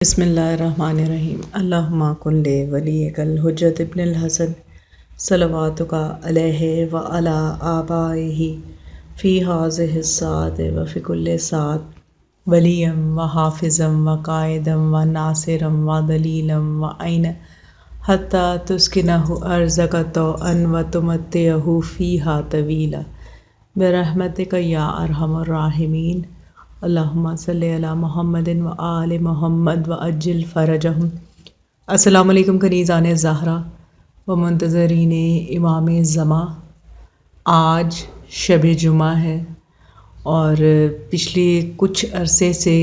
بسم اللہ الرحمن الرحیم اللہم کن ولیک الحجۃ ابن الحسن صلواتک علیہ وعلی آبائہ فی ہذہ الساعۃ وفی کل ساعۃ ولیا وحافظا وقائدا وناصرا ودلیلا وعینا حتی تسکنہ ارضک طوعا وتمتعہ فیہا طویلا برحمتک یا ارحم الراحمین اللہم صلی علی محمد و آل محمد وعجل فرجہم۔ السلام علیکم کنیزان زہرا و منتظرین امام زمان۔ آج شب جمعہ ہے اور پچھلے کچھ عرصے سے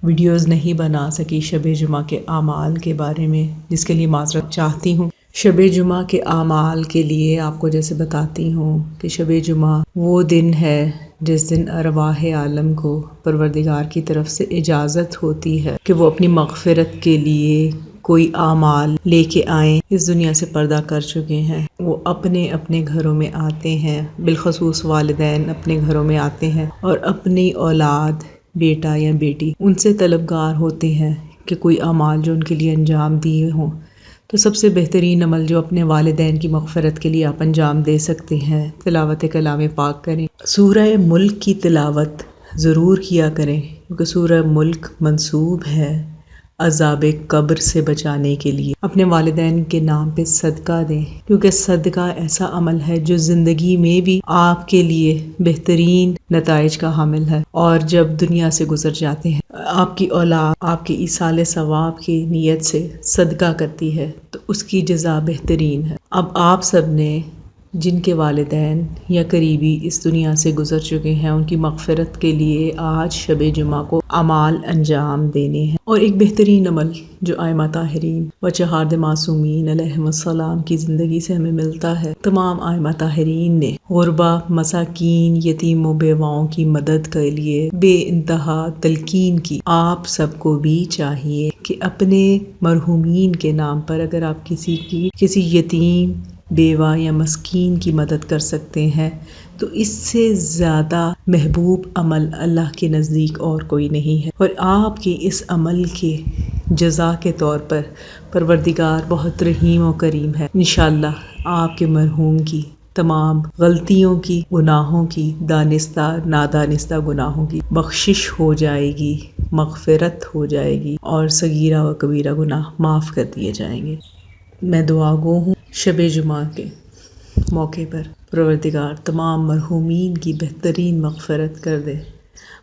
ویڈیوز نہیں بنا سکی شب جمعہ کے اعمال کے بارے میں، جس کے لیے معذرت چاہتی ہوں۔ شب جمعہ کے اعمال کے لیے آپ کو جیسے بتاتی ہوں کہ شب جمعہ وہ دن ہے جس دن ارواح عالم کو پروردگار کی طرف سے اجازت ہوتی ہے کہ وہ اپنی مغفرت کے لیے کوئی اعمال لے کے آئیں۔ اس دنیا سے پردہ کر چکے ہیں، وہ اپنے اپنے گھروں میں آتے ہیں، بالخصوص والدین اپنے گھروں میں آتے ہیں اور اپنی اولاد، بیٹا یا بیٹی، ان سے طلبگار ہوتے ہیں کہ کوئی اعمال جو ان کے لیے انجام دیے ہوں۔ تو سب سے بہترین عمل جو اپنے والدین کی مغفرت کے لیے آپ انجام دے سکتے ہیں، تلاوت کلام پاک کریں۔ سورہ ملک کی تلاوت ضرور کیا کریں، کیونکہ سورہ ملک منسوب ہے عذاب قبر سے بچانے کے لیے۔ اپنے والدین کے نام پہ صدقہ دیں، کیونکہ صدقہ ایسا عمل ہے جو زندگی میں بھی آپ کے لیے بہترین نتائج کا حامل ہے، اور جب دنیا سے گزر جاتے ہیں آپ کی اولاد آپ کے ایصال ثواب کی نیت سے صدقہ کرتی ہے تو اس کی جزا بہترین ہے۔ اب آپ سب نے جن کے والدین یا قریبی اس دنیا سے گزر چکے ہیں، ان کی مغفرت کے لیے آج شب جمعہ کو اعمال انجام دینے ہیں۔ اور ایک بہترین عمل جو ائمہ طاہرین و چہارد معصومین علیہم السلام کی زندگی سے ہمیں ملتا ہے، تمام ائمہ طاہرین نے غربا، مساکین، یتیم و بیواؤں کی مدد کے لیے بے انتہا تلقین کی۔ آپ سب کو بھی چاہیے کہ اپنے مرحومین کے نام پر اگر آپ کسی یتیم، بیوہ یا مسکین کی مدد کر سکتے ہیں تو اس سے زیادہ محبوب عمل اللہ کے نزدیک اور کوئی نہیں ہے، اور آپ کے اس عمل کے جزا کے طور پر پروردگار بہت رحیم و کریم ہے۔ انشاءاللہ آپ کے مرحوم کی تمام غلطیوں کی، گناہوں کی، دانستہ نادانستہ گناہوں کی بخشش ہو جائے گی، مغفرت ہو جائے گی، اور صغیرہ و کبیرہ گناہ معاف کر دیے جائیں گے۔ میں دعا گو ہوں شب جمعہ کے موقع پر پروردگار تمام مرحومین کی بہترین مغفرت کر دے۔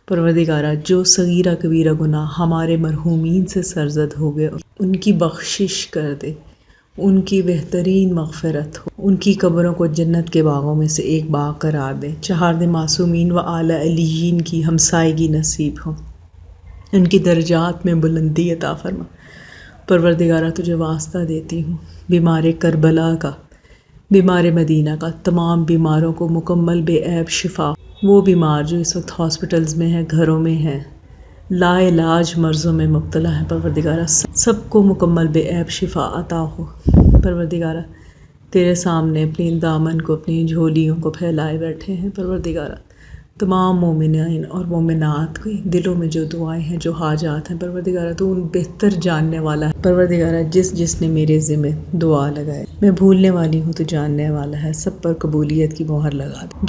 پروردگارہ جو صغیرہ کبیرہ گناہ ہمارے مرحومین سے سرزد ہو گئے ان کی بخشش کر دے، ان کی بہترین مغفرت ہو، ان کی قبروں کو جنت کے باغوں میں سے ایک باغ قرار دے، چہارد معصومین و اعلی علیین کی ہمسائیگی نصیب ہو، ان کی درجات میں بلندی عطا فرما۔ پروردگارہ تجھے واسطہ دیتی ہوں بیمار کربلا کا، بیمار مدینہ کا، تمام بیماروں کو مکمل بے عیب شفا۔ وہ بیمار جو اس وقت ہاسپٹلز میں ہیں، گھروں میں ہیں، لا علاج مرضوں میں مبتلا ہیں، پروردگارہ سب کو مکمل بے عیب شفا عطا ہو۔ پروردگارہ تیرے سامنے اپنی دامن کو، اپنی جھولیوں کو پھیلائے بیٹھے ہیں۔ پروردگارہ تمام مومنین اور مومنات کے دلوں میں جو دعائیں ہیں، جو حاجات ہیں، پروردگارہ تو ان بہتر جاننے والا ہے۔ پروردگارہ جس نے میرے ذمہ دعا لگائے، میں بھولنے والی ہوں تو جاننے والا ہے، سب پر قبولیت کی مہر لگا دے۔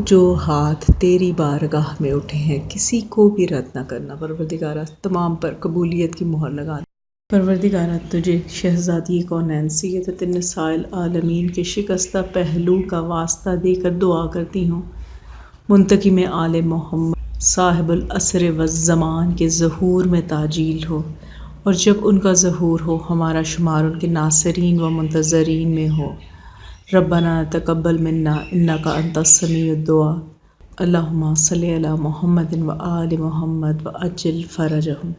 جو ہاتھ تیری بارگاہ میں اٹھے ہیں کسی کو بھی رد نہ کرنا، پروردگارہ تمام پر قبولیت کی مہر لگا دے۔ پروردگارہ تجھے شہزادی کونین سیدۃ النساء العالمین کے شکستہ پہلو کا واسطہ دے کر دعا کرتی ہوں، منتقم آل محمد صاحب العصر والزمان کے ظہور میں تعجیل ہو، اور جب ان کا ظہور ہو ہمارا شمار ان کے ناصرین و منتظرین میں ہو۔ ربنا تقبل منا انک انت السمیع الدعاء۔ اللہم صلی علی محمد و آل محمد وعجل فرجہم۔